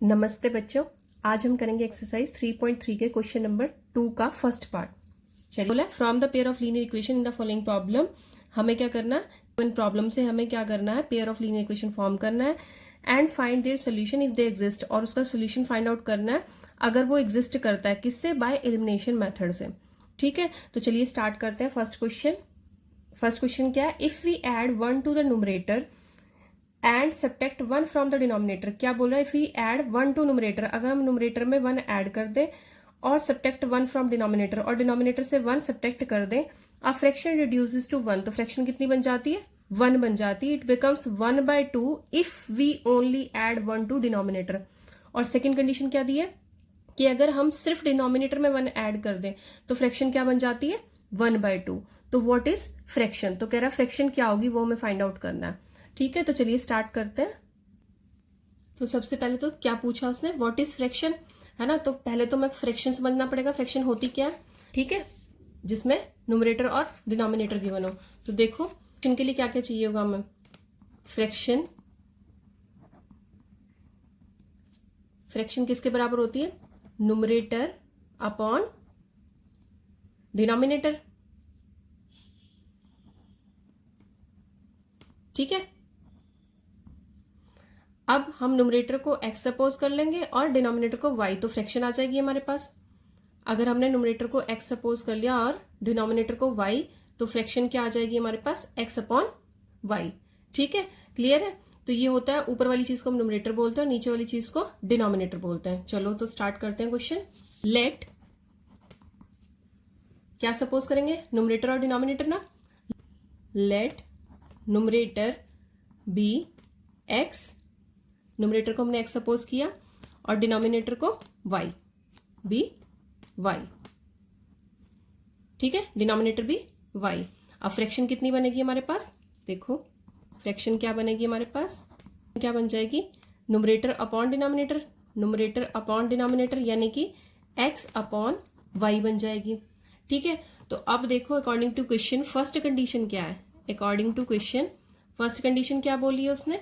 नमस्ते बच्चों, आज हम करेंगे एक्सरसाइज 3.3 के क्वेश्चन नंबर 2 का फर्स्ट पार्ट। चलिए बोला from the pair of linear equation in the following problem. हमें क्या करना है, इन प्रॉब्लम से हमें क्या करना है, pair of linear equation form करना है and find their solution if they exist, और उसका सोल्यूशन फाइंड आउट करना है अगर वो एग्जिस्ट करता है। किससे? बाय एलिमिनेशन मेथड से। ठीक है, तो चलिए स्टार्ट करते हैं। फर्स्ट क्वेश्चन क्या है? If we add 1 to the numerator and subtract 1 from the denominator. क्या बोल रहा है? If we add 1 to numerator, अगर हम न्यूमरेटर में 1 ऐड कर दें और सब्ट्रैक्ट 1 फ्रॉम डिनोमिनेटर, और डिनोमिनेटर से 1 सब्ट्रैक्ट कर दें, अ फ्रैक्शन रिड्यूसेस टू 1, तो फ्रैक्शन कितनी बन जाती है? 1 बन जाती है। It becomes 1/2 if we only add 1 to denominator. और सेकेंड कंडीशन क्या दी है कि अगर हम सिर्फ डिनोमिनेटर में 1 ऐड कर दें तो फ्रैक्शन क्या बन जाती है? 1/2। तो व्हाट इज फ्रैक्शन? तो कह रहा है फ्रैक्शन क्या होगी वो हमें फाइंड आउट करना है। ठीक है, तो चलिए स्टार्ट करते हैं। तो सबसे पहले तो क्या पूछा उसने? व्हाट इज फ्रैक्शन, है ना। तो पहले तो मैं फ्रैक्शन समझना पड़ेगा, फ्रैक्शन होती क्या है। ठीक है, जिसमें न्यूमरेटर और डिनोमिनेटर गिवन हो। तो देखो इनके लिए क्या क्या चाहिए होगा हमें। फ्रैक्शन किसके बराबर होती है? Numerator upon denominator. ठीक है, अब हम न्यूमरेटर को x सपोज कर लेंगे और डिनोमिनेटर को y, तो फ्रैक्शन आ जाएगी हमारे पास। अगर हमने न्यूमरेटर को x सपोज कर लिया और डिनोमिनेटर को y, तो फ्रैक्शन क्या आ जाएगी हमारे पास? x upon y। ठीक है, क्लियर है। तो ये होता है, ऊपर वाली चीज को हम न्यूमरेटर बोलते हैं और नीचे वाली चीज को डिनोमिनेटर बोलते हैं। चलो तो स्टार्ट करते हैं क्वेश्चन। लेट, क्या सपोज करेंगे? न्यूमरेटर और डिनोमिनेटर ना। Let numerator be x, numerator को हमने x सपोज किया और डिनोमिनेटर को y, बी y। ठीक है, डिनोमिनेटर भी y। अब फ्रैक्शन कितनी बनेगी हमारे पास? देखो फ्रैक्शन क्या बनेगी हमारे पास, क्या बन जाएगी? Numerator upon denominator, numerator upon denominator, यानी कि x अपॉन y बन जाएगी। ठीक है, तो अब देखो according to question first condition क्या है? According to question first condition क्या बोली है उसने?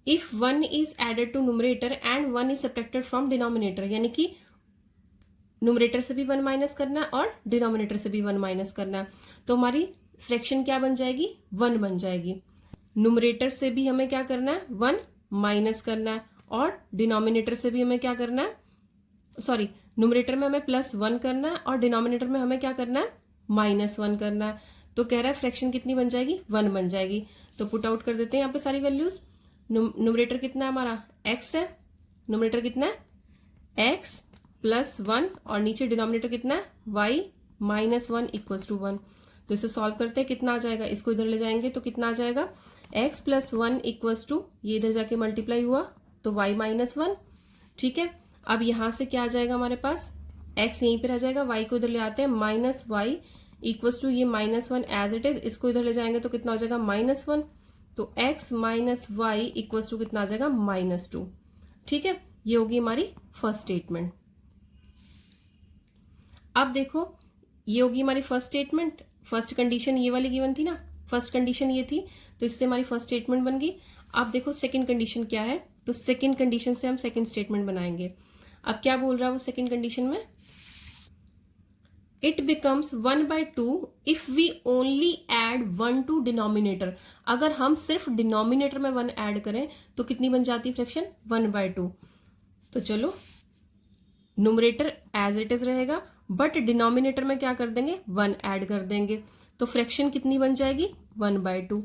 If 1 is added to numerator and 1 is subtracted from denominator, यानी कि न्यूमरेटर से भी 1 माइनस करना है और डिनोमिनेटर से भी 1 माइनस करना है। तो हमारी फ्रैक्शन क्या बन जाएगी? 1 बन जाएगी। न्यूमरेटर से भी हमें क्या करना है? 1 माइनस करना है, और डिनोमिनेटर से भी हमें क्या करना है? सॉरी, न्यूमरेटर में हमें +1 करना है और डिनोमिनेटर में हमें क्या करना है? -1 करना है। तो कह रहा है फ्रैक्शन कितनी बन जाएगी? 1 बन जाएगी। तो पुट आउट कर देते हैं यहाँ पे सारी वैल्यूज। न्यूमरेटर कितना है हमारा? x है। न्यूमरेटर कितना है? x +1, और नीचे डिनोमिनेटर कितना है? y -1 = 1। तो इसे सॉल्व करते हैं, कितना आ जाएगा? इसको इधर ले जाएंगे तो कितना आ जाएगा? x +1 = ये इधर जाके मल्टीप्लाई हुआ तो y -1। ठीक है, अब यहां से क्या आ जाएगा हमारे पास? x यहीं पे रह जाएगा, y को इधर ले आते हैं, -y = ये -1 एज इट इज, इसको इधर ले जाएंगे तो कितना हो जाएगा? -1। तो x - y = कितना आ जाएगा? -2। ठीक है, ये होगी हमारी फर्स्ट स्टेटमेंट। अब देखो ये होगी हमारी फर्स्ट स्टेटमेंट। फर्स्ट कंडीशन ये वाली गिवन थी ना, फर्स्ट कंडीशन ये थी, तो इससे हमारी फर्स्ट स्टेटमेंट बन गई। अब देखो सेकंड कंडीशन क्या है, तो सेकंड कंडीशन से हम सेकंड स्टेटमेंट बनाएंगे। अब क्या बोल रहा है वो सेकंड कंडीशन में? It becomes 1/2 if we only add 1 to denominator. अगर हम सिर्फ डिनोमिनेटर में 1 ऐड करें तो कितनी बन जाती है फ्रैक्शन? 1/2। तो चलो न्यूमरेटर एज इट इज रहेगा, बट डिनोमिनेटर में क्या कर देंगे? 1 ऐड कर देंगे। तो फ्रैक्शन कितनी बन जाएगी? 1/2।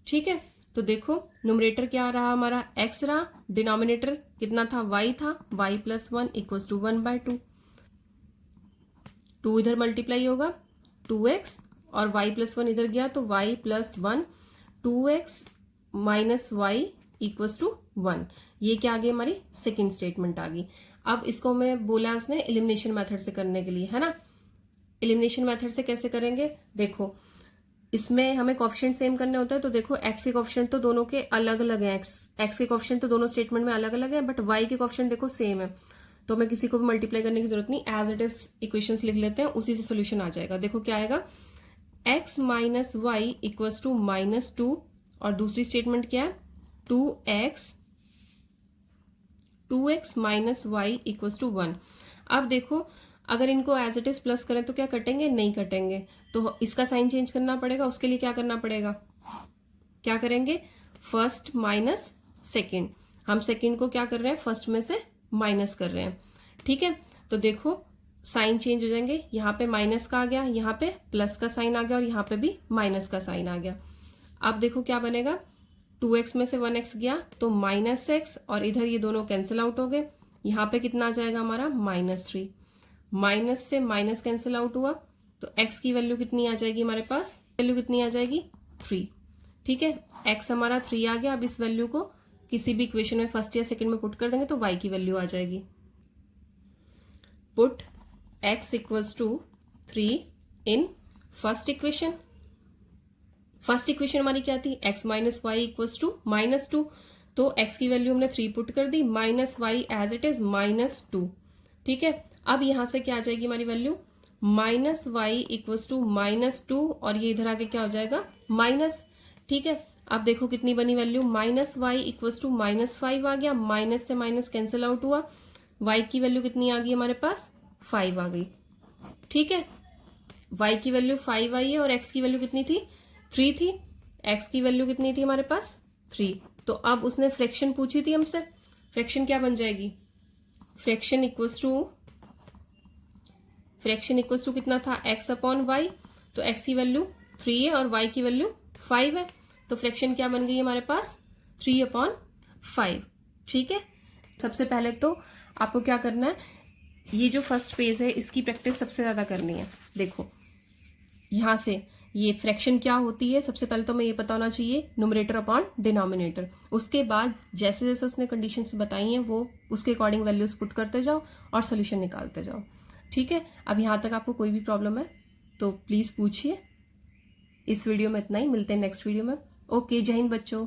ठीक है, तो देखो न्यूमरेटर क्या रहा हमारा? x रहा, डिनोमिनेटर कितना था? y था, y +1 = 1/2। 2 इधर मल्टीप्लाई होगा 2x, और y +1 इधर गया तो y +1, 2x -y = 1। ये क्या आ गई? हमारी सेकेंड स्टेटमेंट आ गई। अब इसको मैं बोला उसने एलिमिनेशन मेथड से करने के लिए, है ना। एलिमिनेशन मेथड से कैसे करेंगे? देखो इसमें हमें कोएफिशिएंट सेम करने होता है। तो देखो x के कोएफिशिएंट तो दोनों के अलग अलग हैं, x के कोएफिशिएंट तो दोनों स्टेटमेंट में अलग अलग है, बट y के कोएफिशिएंट देखो सेम है। तो हमें किसी को भी मल्टीप्लाई करने की जरूरत नहीं, एज इट इज इक्वेशंस लिख लेते हैं, उसी से सोल्यूशन आ जाएगा। देखो क्या आएगा? x - y = -2, और दूसरी स्टेटमेंट क्या है? 2x 2x minus Y equals to 1। अब देखो अगर इनको एज इट इज प्लस करें तो क्या कटेंगे, नहीं कटेंगे, तो इसका साइन चेंज करना पड़ेगा। उसके लिए क्या करना पड़ेगा, क्या करेंगे, फर्स्ट माइनस सेकेंड। हम सेकेंड को क्या कर रहे हैं, फर्स्ट में से माइनस कर रहे हैं। ठीक है, तो देखो साइन चेंज हो जाएंगे, यहाँ पे माइनस का आ गया, यहाँ पे प्लस का साइन आ गया और यहाँ पे भी माइनस का साइन आ गया। अब देखो क्या बनेगा, 2x में से 1x गया तो माइनस एक्स, और इधर ये दोनों कैंसिल आउट हो गए। यहाँ पे कितना आ जाएगा हमारा, -3। माइनस से माइनस कैंसिल आउट हुआ तो x की वैल्यू कितनी आ जाएगी हमारे पास, वैल्यू कितनी आ जाएगी, 3। ठीक है, x हमारा 3 आ गया। अब इस वैल्यू को किसी भी इक्वेशन में फर्स्ट या सेकंड में पुट कर देंगे तो y की वैल्यू आ जाएगी। Put x equals to 3 in first equation. First equation हमारी क्या थी, x minus Y equals to -2, तो x की वैल्यू हमने 3 पुट कर दी, minus Y as it is -2। ठीक है, अब यहां से क्या आ जाएगी हमारी value, minus Y equals to -2, और ये इधर आके क्या हो जाएगा, माइनस। ठीक है, अब देखो कितनी बनी value, minus Y equals to -5 आ गया, माइनस से माइनस कैंसिल आउट हुआ, y की वैल्यू कितनी आ गई हमारे पास, 5 आ गई। ठीक है, y की वैल्यू 5 आई है और x की वैल्यू कितनी थी, 3 थी। x की वैल्यू कितनी थी हमारे पास, 3। तो अब उसने फ्रैक्शन पूछी थी हमसे, फ्रैक्शन क्या बन जाएगी, फ्रैक्शन इक्वल्स टू कितना था, x अपॉन वाई। तो x की वैल्यू 3 है और y की वैल्यू 5 है, तो फ्रैक्शन क्या बन गई हमारे पास, 3/5। ठीक है, सबसे पहले तो आपको क्या करना है, ये जो फर्स्ट पेज है इसकी प्रैक्टिस सबसे ज्यादा करनी है। देखो यहां से ये फ्रैक्शन क्या होती है, सबसे पहले तो हमें ये पता होना चाहिए, न्यूमरेटर अपॉन डिनोमिनेटर। उसके बाद जैसे जैसे उसने कंडीशंस बताई हैं वो उसके अकॉर्डिंग वैल्यूज पुट करते जाओ और सोल्यूशन निकालते जाओ। ठीक है, अब यहाँ तक आपको कोई भी प्रॉब्लम है तो प्लीज़ पूछिए। इस वीडियो में इतना ही, मिलते हैं नेक्स्ट वीडियो में। ओके, जय हिंद बच्चों।